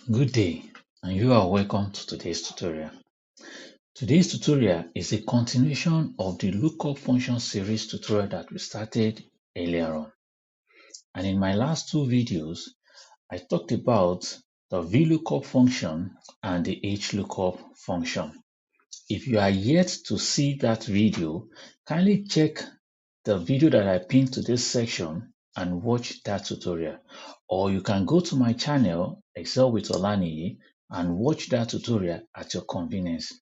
Good day, and you are welcome to today's tutorial. Today's tutorial is a continuation of the lookup function series tutorial that we started earlier on. And in my last two videos, I talked about the VLOOKUP function and the HLOOKUP function. If you are yet to see that video, kindly check the video that I pinned to this section and watch that tutorial. Or you can go to my channel, Excel with Olaniyi, and watch that tutorial at your convenience.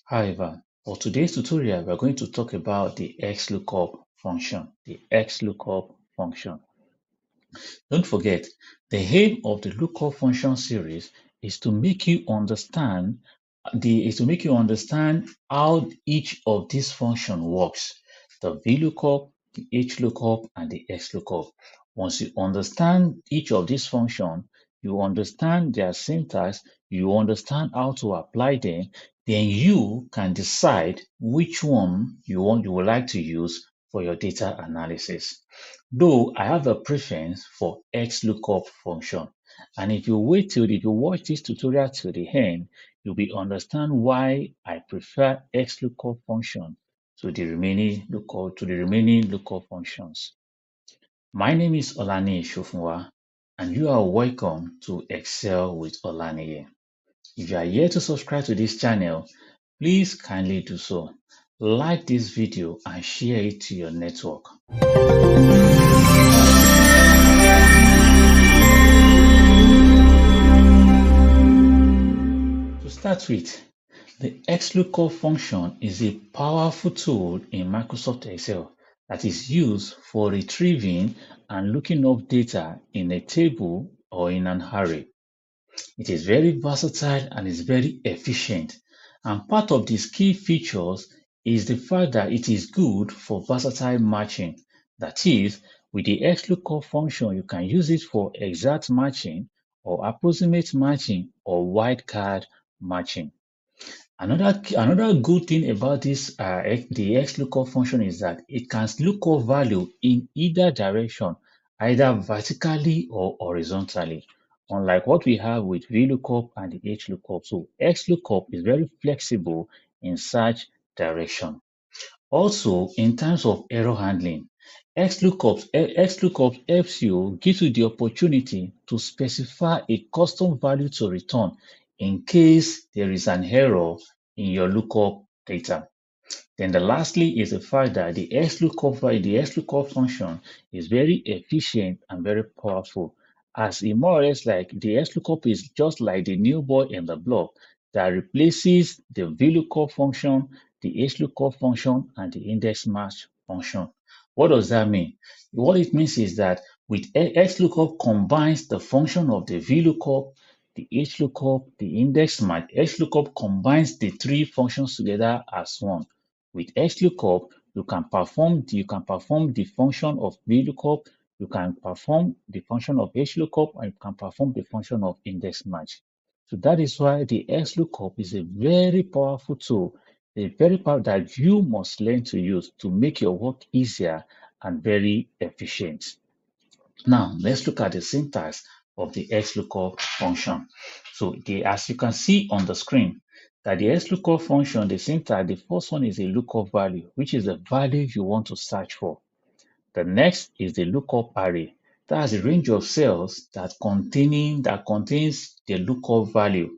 However, for today's tutorial, we're going to talk about the XLOOKUP function. The XLOOKUP function. Don't forget, the aim of the lookup function series is to make you understand how each of these functions works. The VLOOKUP, the HLOOKUP, and the XLOOKUP. Once you understand each of these functions, you understand their syntax, you understand how to apply them, then you can decide which one you would like to use for your data analysis. Though I have a preference for XLOOKUP function, and if you watch this tutorial till the end, you will understand why I prefer XLOOKUP function to the remaining lookup functions. My name is Olaniyi Shofunwa, and you are welcome to Excel with Olaniyi. If you are yet to subscribe to this channel, please kindly do so. Like this video and share it to your network. To start with, the XLOOKUP function is a powerful tool in Microsoft Excel that is used for retrieving and looking up data in a table or in an array. It is very versatile and is very efficient. And part of these key features is the fact that it is good for versatile matching. That is, with the XLOOKUP function, you can use it for exact matching or approximate matching or wildcard matching. Another good thing about the XLOOKUP function is that it can look up value in either direction, either vertically or horizontally, unlike what we have with VLOOKUP and the HLOOKUP. So XLOOKUP is very flexible in such direction. Also, in terms of error handling, XLOOKUP gives you the opportunity to specify a custom value to return in case there is an error in your lookup data. Then lastly is the fact that the XLOOKUP function is very efficient and very powerful, as it more or less like the XLOOKUP is just like the new boy in the block that replaces the VLOOKUP function, the HLOOKUP function, and the index match function. What does that mean? What it means is that with XLOOKUP combines the function of the VLOOKUP, the HLOOKUP, the index match. XLOOKUP combines the three functions together as one. With XLOOKUP, you can perform the function of VLOOKUP, you can perform the function of HLOOKUP, and you can perform the function of index match. So that is why the XLOOKUP is a very powerful tool, a very powerful that you must learn to use to make your work easier and very efficient. Now, let's look at the syntax of the XLOOKUP function. So, as you can see on the screen, that the XLOOKUP function, the syntax, the first one is a lookup value, which is the value you want to search for. The next is the lookup array. That's the range of cells that contains the lookup value.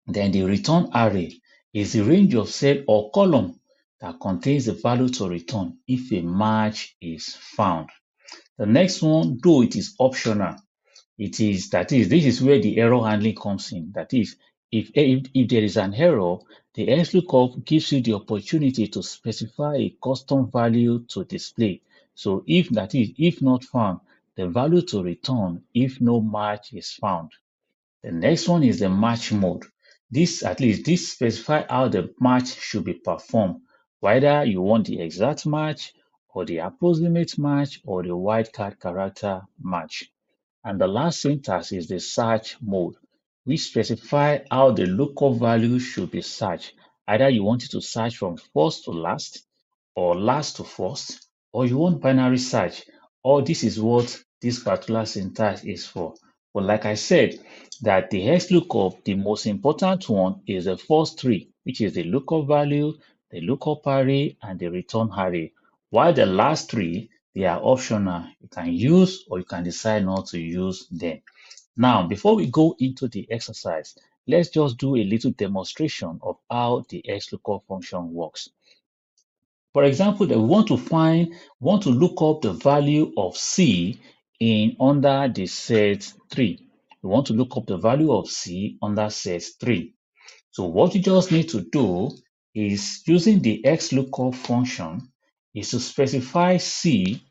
Then the return array is the range of cell or column that contains the value to return if a match is found. The next one, though it is optional, this is where the error handling comes in. That is, if there is an error, the XLOOKUP gives you the opportunity to specify a custom value to display. So if not found, the value to return if no match is found. The next one is the match mode. This specifies how the match should be performed, whether you want the exact match or the approximate match or the wildcard character match. And the last syntax is the search mode, which specifies how the lookup value should be searched. Either you want it to search from first to last, or last to first, or you want binary search. All this is what this particular syntax is for. But like I said, that the XLOOKUP, the most important one is the first three, which is the lookup value, the lookup array, and the return array. While the last three, they are optional. You can use or you can decide not to use them. Now, before we go into the exercise, let's just do a little demonstration of how the XLOOKUP function works. For example, that we want to look up the value of C in under the set 3. We want to look up the value of C under set 3. So what you just need to do is using the XLOOKUP function is to specify C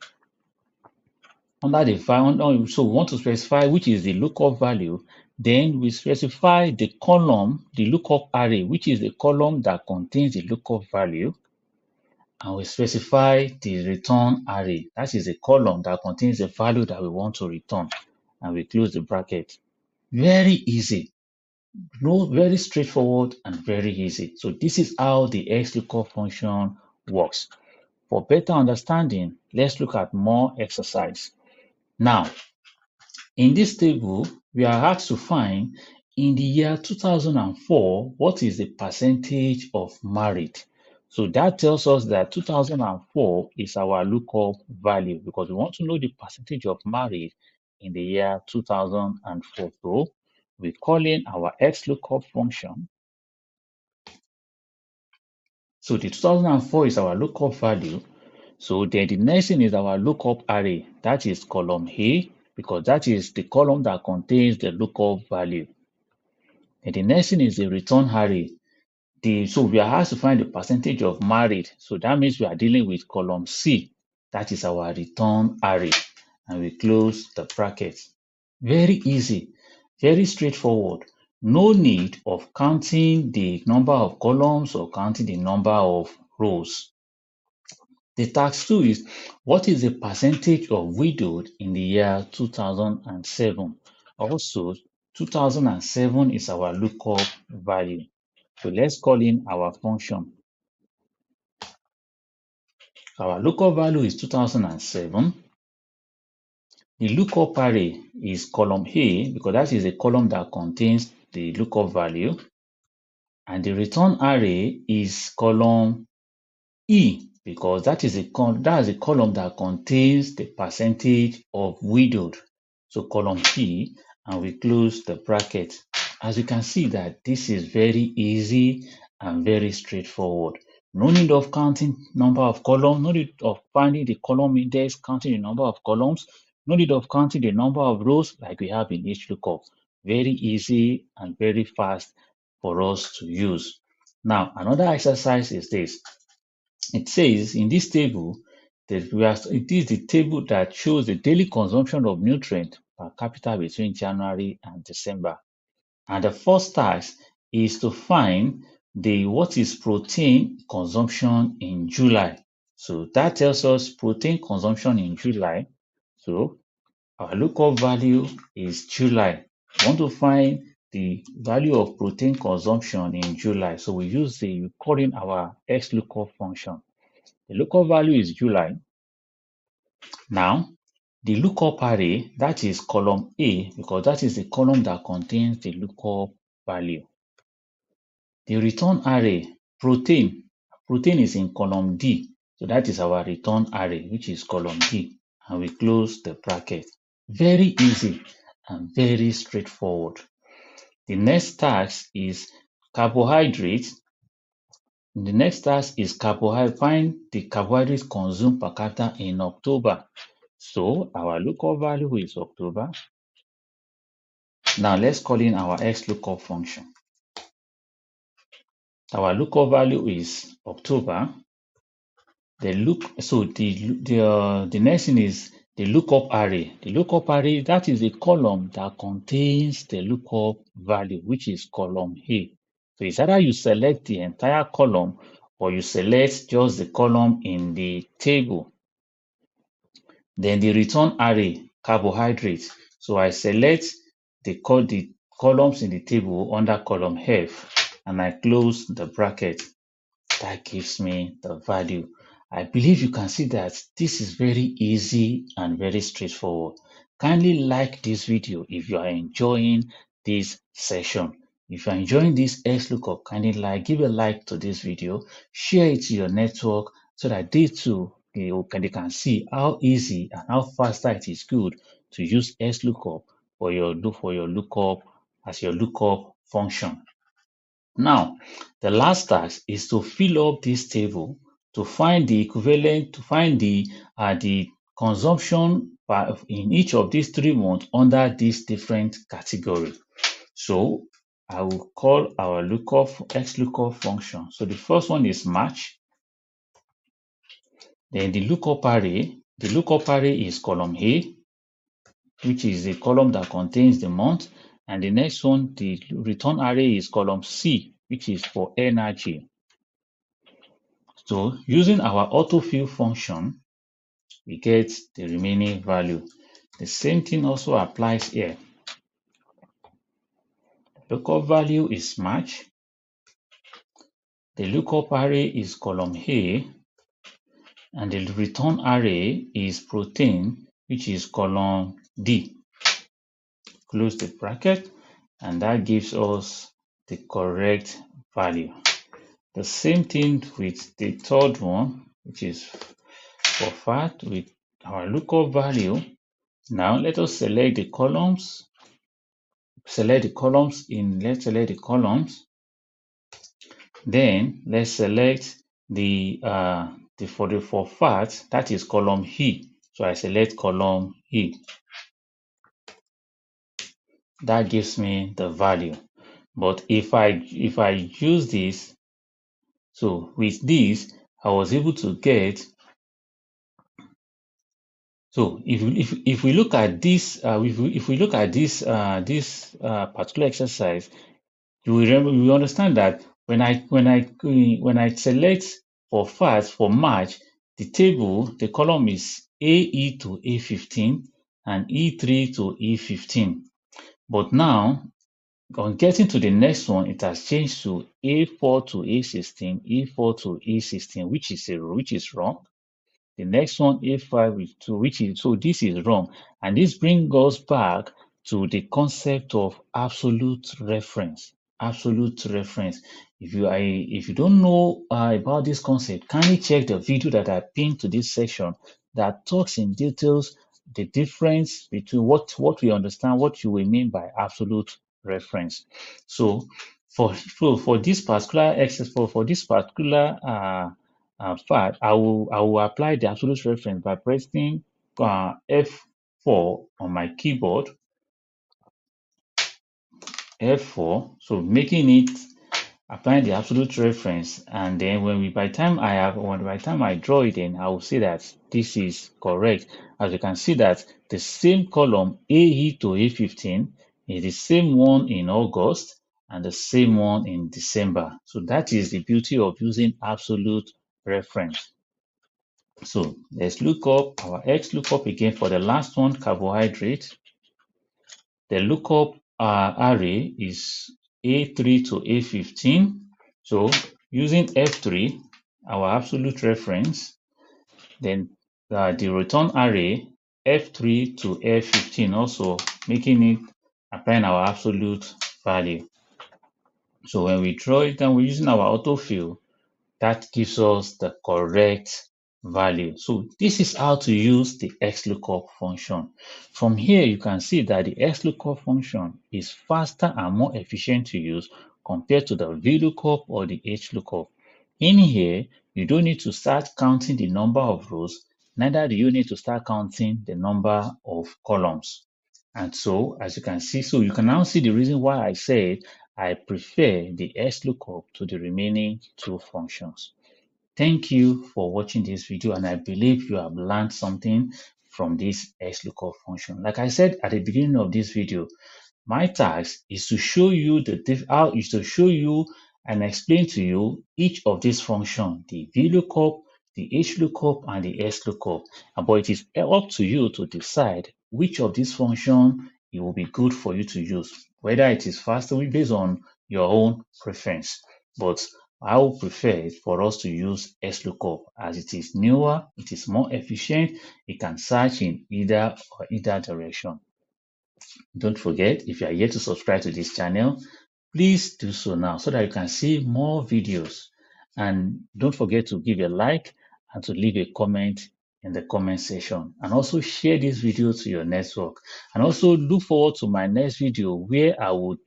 under the value. So we want to specify which is the lookup value. Then we specify the column, the lookup array, which is the column that contains the lookup value. And we specify the return array. That is a column that contains the value that we want to return. And we close the bracket. Very easy. No, very straightforward and very easy. So this is how the XLOOKUP function works. For better understanding, let's look at more exercise. Now, in this table, we are asked to find in the year 2004, what is the percentage of married? So that tells us that 2004 is our lookup value because we want to know the percentage of married in the year 2004. So we call in our XLOOKUP function. So the 2004 is our lookup value. So then the next thing is our lookup array. That is column A, because that is the column that contains the lookup value. And the next thing is the return array. So we are asked to find the percentage of married. So that means we are dealing with column C. That is our return array. And we close the bracket. Very easy, very straightforward. No need of counting the number of columns or counting the number of rows. The task 2 is, what is the percentage of widowed in the year 2007? Also, 2007 is our lookup value. So let's call in our function. Our lookup value is 2007. The lookup array is column A because that is a column that contains the lookup value. And the return array is column E because that is a column that contains the percentage of widowed. So column E, and we close the bracket. As you can see that this is very easy and very straightforward. No need of counting number of columns, no need of finding the column index, counting the number of columns, no need of counting the number of rows like we have in HLOOKUP. Very easy and very fast for us to use. Now, another exercise is this. It says in this table that it is the table that shows the daily consumption of nutrient per capita between January and December. And the first task is to find what is protein consumption in July. So that tells us protein consumption in July. So our lookup value is July. We want to find the value of protein consumption in July. So we call in our XLOOKUP function. The lookup value is July. Now, the lookup array, that is column A, because that is the column that contains the lookup value. The return array, protein is in column D. So that is our return array, which is column D. And we close the bracket. Very easy and very straightforward. The next task is carbohydrate. The next task is find the carbohydrates consumed per capita in October. So our lookup value is October. Now let's call in our XLOOKUP function. Our lookup value is October. The next thing is the lookup array. The lookup array, that is a column that contains the lookup value, which is column A. So it's either you select the entire column or you select just the column in the table. Then the return array, carbohydrates. So I select the columns in the table under column F and I close the bracket. That gives me the value. I believe you can see that this is very easy and very straightforward. kindly like this video if you are enjoying this session. If you are enjoying this XLOOKUP, kindly give a like to this video, share it to your network so that they too they can see how easy and how faster it is good to use XLOOKUP for your lookup as your lookup function. Now, the last task is to fill up this table to find the equivalent, to find the consumption in each of these 3 months under this different category. So I will call our XLOOKUP function. So the first one is match. Then the lookup array. The lookup array is column A, which is the column that contains the month. And the next one, the return array is column C, which is for energy. So using our AutoFill function, we get the remaining value. The same thing also applies here. Lookup value is match. The lookup array is column A, and the return array is protein, which is column D. Close the bracket, and that gives us the correct value. The same thing with the third one, which is for fat with our lookup value. Now let us select the columns. Let's select the columns. Then let's select the for fat, that is column E. So I select column E. That gives me the value. But if I use this, so with this, I was able to get. So if we look at this, if we look at this particular exercise, you will understand that when I select for fast for March, the table, the column is AE to A15 and E3 to E15. But now, on getting to the next one, it has changed to A4 to A16, E4 to E16, which is wrong. The next one, A5 is 2, so this is wrong. And this brings us back to the concept of absolute reference. Absolute reference. If you don't know about this concept, kindly check the video that I pinned to this section that talks in details the difference between what we understand, what you will mean by absolute reference. So for this particular exercise, for this particular fact, I will apply the absolute reference by pressing F4 on my keyboard. F4, so making it applying the absolute reference, and then by the time I draw it in, I will see that this is correct. As you can see that the same column AE to A15 is the same one in August and the same one in December. So that is the beauty of using absolute reference. So let's look up our XLOOKUP again for the last one, carbohydrate. The lookup array is A3 to A15. So using F3, our absolute reference, then the return array F3 to F15, also making it applying our absolute value. So when we draw it and we're using our autofill, that gives us the correct value. So this is how to use the XLOOKUP function. From here, you can see that the XLOOKUP function is faster and more efficient to use compared to the VLOOKUP or the HLOOKUP. In here, you don't need to start counting the number of rows, neither do you need to start counting the number of columns. And so, as you can see, so you can now see the reason why I said I prefer the XLOOKUP to the remaining two functions. Thank you for watching this video, and I believe you have learned something from this XLOOKUP function. Like I said at the beginning of this video, my task is to show you and explain to you each of these functions, the VLOOKUP, the HLOOKUP, and the XLOOKUP. But it is up to you to decide which of these functions it will be good for you to use, whether it is faster based on your own preference. But I would prefer for us to use XLOOKUP as it is newer, it is more efficient, it can search in either direction. Don't forget, if you are yet to subscribe to this channel, please do so now so that you can see more videos. And don't forget to give a like and to leave a comment in the comment section. And also share this video to your network. And also look forward to my next video where I will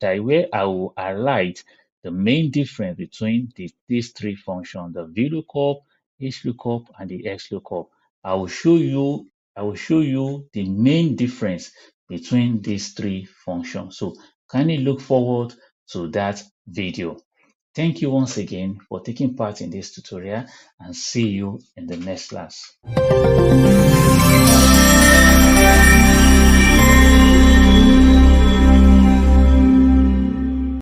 highlight the main difference between these three functions, the VLOOKUP, HLOOKUP, and the XLOOKUP. I will show you the main difference between these three functions. So kindly look forward to that video. Thank you once again for taking part in this tutorial and see you in the next class.